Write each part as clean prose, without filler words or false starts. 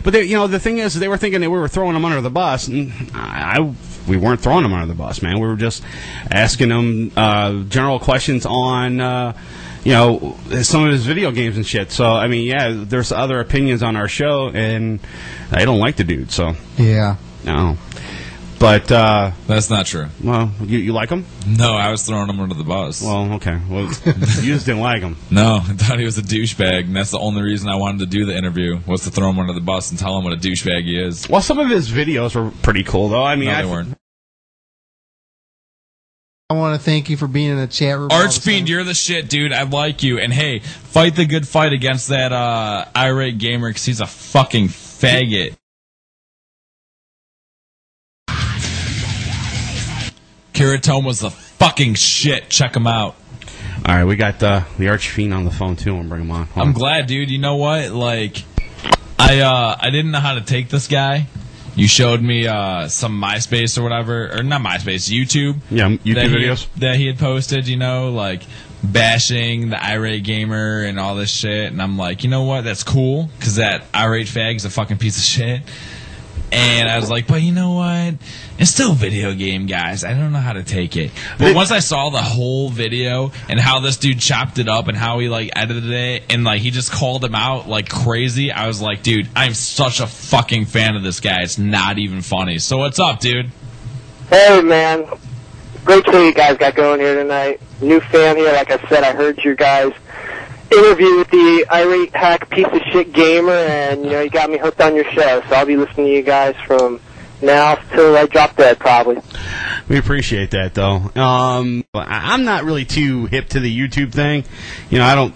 But they, you know, the thing is, they were thinking that we were throwing them under the bus, and we weren't throwing them under the bus, man. We were just asking them general questions on, you know, some of his video games and shit. So, I mean, yeah, there's other opinions on our show, and I don't like the dude, so. Yeah. No. But, that's not true. Well, you like him? No, I was throwing him under the bus. Well, okay. Well, you just didn't like him. No, I thought he was a douchebag, and that's the only reason I wanted to do the interview, was to throw him under the bus and tell him what a douchebag he is. Well, some of his videos were pretty cool, though. I mean, no, they weren't. I want to thank you for being in the chat room. Archfiend, you're the shit, dude. I like you. And hey, fight the good fight against that irate gamer, because he's a fucking faggot. Kiritoma's the fucking shit. Check him out. All right, we got the Archfiend on the phone, too. I'll bring him on. I'm glad, dude. You know what? Like, I didn't know how to take this guy. You showed me some MySpace or whatever, or not MySpace, YouTube. Yeah, YouTube videos. That he had posted, you know, like bashing the irate gamer and all this shit. And I'm like, you know what? That's cool, because that irate fag's a fucking piece of shit. And I was like, but you know what? It's still a video game, guys. I don't know how to take it. But once I saw the whole video and how this dude chopped it up and how he, like, edited it and, like, he just called him out like crazy, I was like, dude, I'm such a fucking fan of this guy. It's not even funny. So what's up, dude? Hey, man. Great show you guys got going here tonight. New fan here. Like I said, I heard your guys' interview with the irate hack piece of shit gamer, and, you know, you got me hooked on your show. So I'll be listening to you guys from now till I drop dead, probably. We appreciate that, though. I'm not really too hip to the YouTube thing. You know, I don't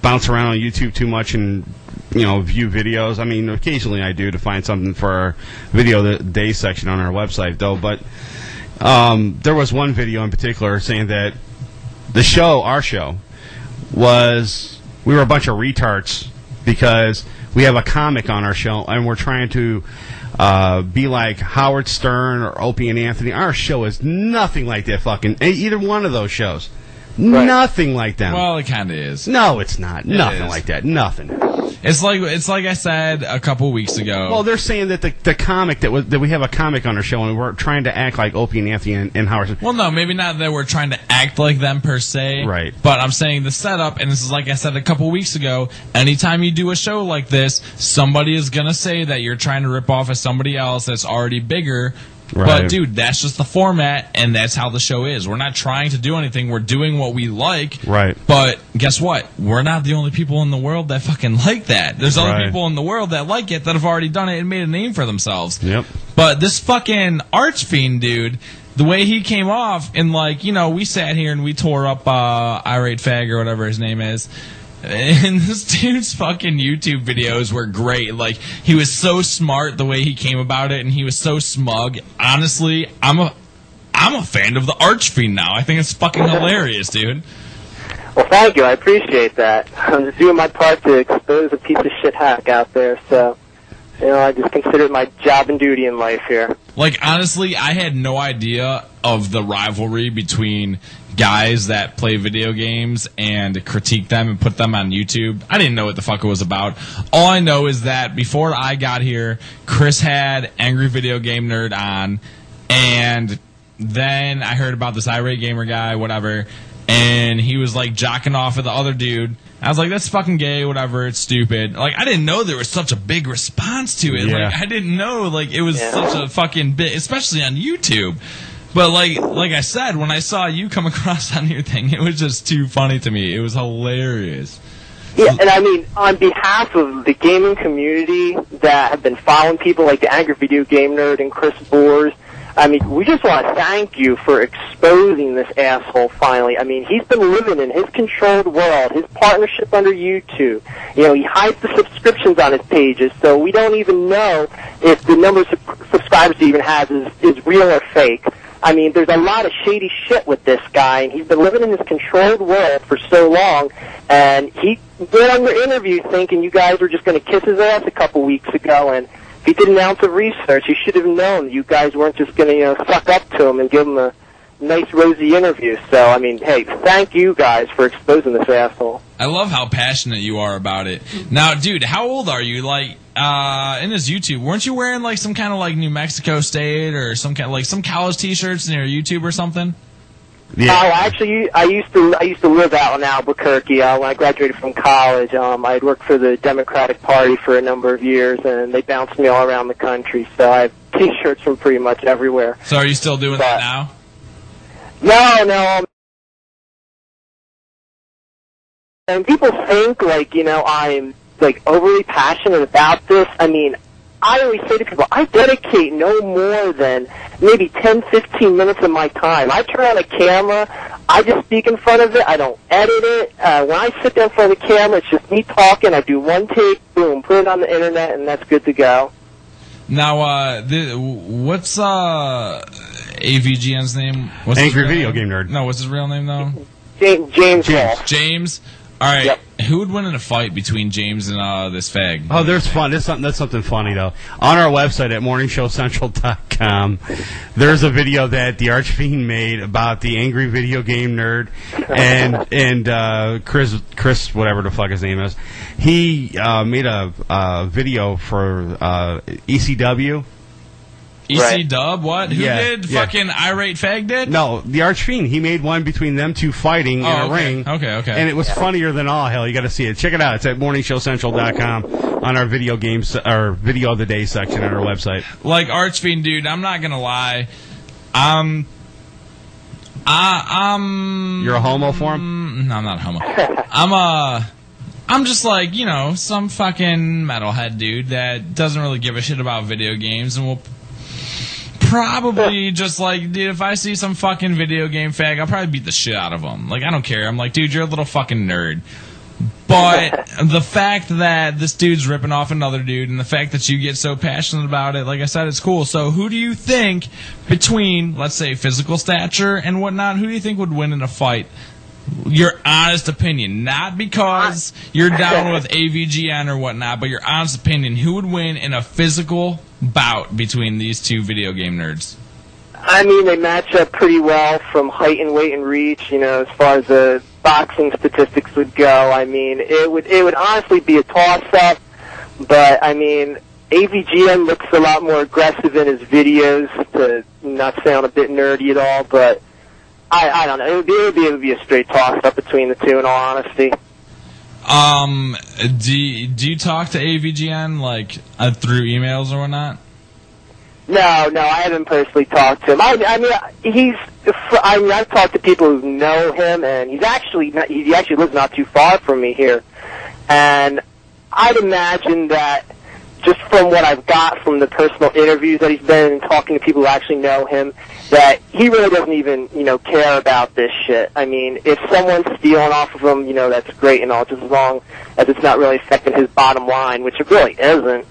bounce around on YouTube too much and, you know, view videos. I mean, occasionally I do to find something for our video day section on our website, though. But there was one video in particular saying that the show, our show, we were a bunch of retards because we have a comic on our show and we're trying to be like Howard Stern or Opie and Anthony. Our show is nothing like that fucking either one of those shows. Right. Nothing like them. Well, it kind of is. No, it's not. Nothing like that. Nothing. It's like I said a couple weeks ago. Well, they're saying that the comic that we have a comic on our show and we're trying to act like Opie and Anthony and Howard. Well, no, maybe not that we're trying to act like them per se. Right. But I'm saying the setup, and this is like I said a couple weeks ago. Anytime you do a show like this, somebody is gonna say that you're trying to rip off of somebody else that's already bigger. Right. But, dude, that's just the format, and that's how the show is. We're not trying to do anything. We're doing what we like. Right. But guess what? We're not the only people in the world that fucking like that. There's other people in the world that like it that have already done it and made a name for themselves. Yep. But this fucking Archfiend dude, the way he came off, and, like, you know, we sat here and we tore up Irate Fag or whatever his name is. And this dude's fucking YouTube videos were great. Like, he was so smart the way he came about it, and he was so smug. Honestly, I'm a fan of the Archfiend now. I think it's fucking hilarious, dude. Well, thank you. I appreciate that. I'm just doing my part to expose a piece of shit hack out there, so, you know, I just consider it my job and duty in life here. Like, honestly, I had no idea of the rivalry between guys that play video games and critique them and put them on YouTube. I didn't know what the fuck it was about. All I know is that before I got here, Chris had Angry Video Game Nerd on, and then I heard about this irate gamer guy, whatever, and he was like jocking off of the other dude. I was like, that's fucking gay, whatever, it's stupid. Like, I didn't know there was such a big response to it. Yeah. Like, I didn't know, like, it was such a fucking bit, especially on YouTube. But like I said, when I saw you come across on your thing, it was just too funny to me. It was hilarious. Yeah, and I mean, on behalf of the gaming community that have been following people like the Angry Video Game Nerd and Chris Boers, I mean, we just want to thank you for exposing this asshole finally. I mean, he's been living in his controlled world, his partnership under YouTube. You know, he hides the subscriptions on his pages, so we don't even know if the number of subscribers he even has is real or fake. I mean, there's a lot of shady shit with this guy, and he's been living in this controlled world for so long, and he went on your interview thinking you guys were just going to kiss his ass a couple weeks ago, and if he did an ounce of research, he should have known you guys weren't just going to, you know, suck up to him and give him a nice, rosy interview. So, I mean, hey, thank you guys for exposing this asshole. I love how passionate you are about it. Now, dude, how old are you? Like, in his YouTube, weren't you wearing like some kind of like New Mexico State or some kind of, like some college T-shirts in your YouTube or something? Yeah. Actually, I used to live out in Albuquerque. When I graduated from college, I had worked for the Democratic Party for a number of years, and they bounced me all around the country. So I have T-shirts from pretty much everywhere. So are you still doing that now? No. And people think, like, you know, I'm, like, overly passionate about this. I mean, I always say to people, I dedicate no more than maybe 10, 15 minutes of my time. I turn on a camera, I just speak in front of it, I don't edit it. When I sit there in front of the camera, it's just me talking, I do one take, boom, put it on the internet, and that's good to go. Now, what's AVGN's name? What's Angry Video Game Nerd. No, what's his real name, though? James Hall. James? All right, yep. Who would win in a fight between James and this fag? Oh, there's fun. That's something funny, though. On our website at morningshowcentral.com, there's a video that the Archfiend made about the Angry Video Game Nerd and Chris, whatever the fuck his name is. He made a video for ECW. EC-Dub, what? Who did? Fucking Irate Fag did? No, the Archfiend. He made one between them two fighting in a ring. Okay. And it was funnier than all hell. You got to see it. Check it out. It's at morningshowcentral.com on our video games, our video of the day section on our website. Like, Archfiend, dude, I'm not going to lie. You're a homo for him? No, I'm not a homo. I'm just like, you know, some fucking metalhead dude that doesn't really give a shit about video games and will probably just like, dude, if I see some fucking video game fag, I'll probably beat the shit out of him. Like, I don't care. I'm like, dude, you're a little fucking nerd. But the fact that this dude's ripping off another dude and the fact that you get so passionate about it, like I said, it's cool. So who do you think between, let's say, physical stature and whatnot, who do you think would win in a fight? Your honest opinion, not because you're down with AVGN or whatnot, but your honest opinion. Who would win in a physical bout between these two video game nerds? I mean, they match up pretty well from height and weight and reach, you know, as far as the boxing statistics would go. I mean, it would honestly be a toss-up, but, I mean, AVGN looks a lot more aggressive in his videos, to not sound a bit nerdy at all, but I don't know. It would be a straight toss-up between the two, in all honesty. Do you talk to AVGN, like, through emails or whatnot? No, I haven't personally talked to him. I've talked to people who know him, and he actually lives not too far from me here. And I'd imagine that just from what I've got from the personal interviews that he's been in, talking to people who actually know him, that he really doesn't even, you know, care about this shit. I mean, if someone's stealing off of him, you know, that's great and all, just as long as it's not really affecting his bottom line, which it really isn't.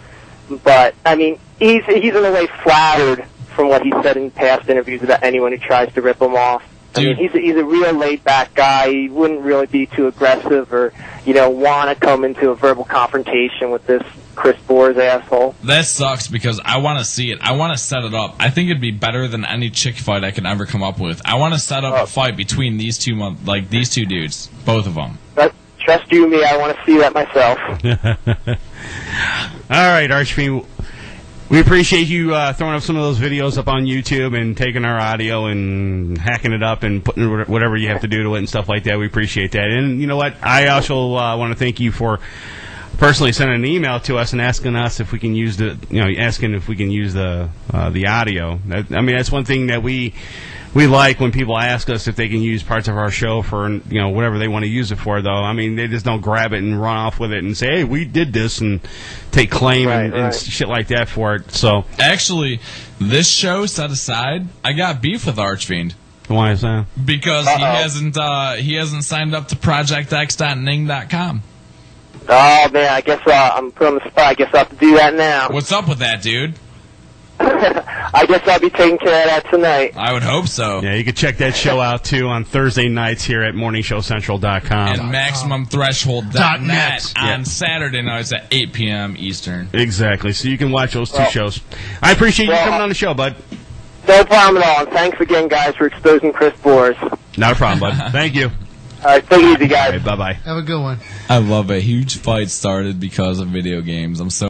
But, I mean, he's in a way flattered from what he said in past interviews about anyone who tries to rip him off. I mean, he's a real laid-back guy. He wouldn't really be too aggressive or, you know, want to come into a verbal confrontation with this Chris Boers asshole. That sucks because I want to see it. I want to set it up. I think it'd be better than any chick fight I could ever come up with. I want to set up a fight between these two, these two dudes, both of them. Trust you me, I want to see that myself. All right, Archfiend. We appreciate you throwing up some of those videos up on YouTube and taking our audio and hacking it up and putting whatever you have to do to it and stuff like that. We appreciate that. And you know what? I also want to thank you for personally sending an email to us and asking us if we can use the audio. I mean, that's one thing that we like when people ask us if they can use parts of our show for, you know, whatever they want to use it for, though. I mean, they just don't grab it and run off with it and say, hey, we did this, and take claim and shit like that for it. So actually, this show set aside, I got beef with Archfiend. Why is that? Because he hasn't signed up to projectx.ning.com. Oh, man, I guess I'm put on the spot. I guess I'll have to do that now. What's up with that, dude? I guess I'll be taking care of that tonight. I would hope so. Yeah, you can check that show out, too, on Thursday nights here at morningshowcentral.com. And MaximumThreshold.net on Saturday nights at 8 p.m. Eastern. Exactly. So you can watch those two shows. I appreciate you coming on the show, bud. No problem at all. And thanks again, guys, for exposing Chris Boers. Not a problem, bud. Thank you. All right, take it easy, guys. Right, bye-bye. Have a good one. I love a huge fight started because of video games. I'm so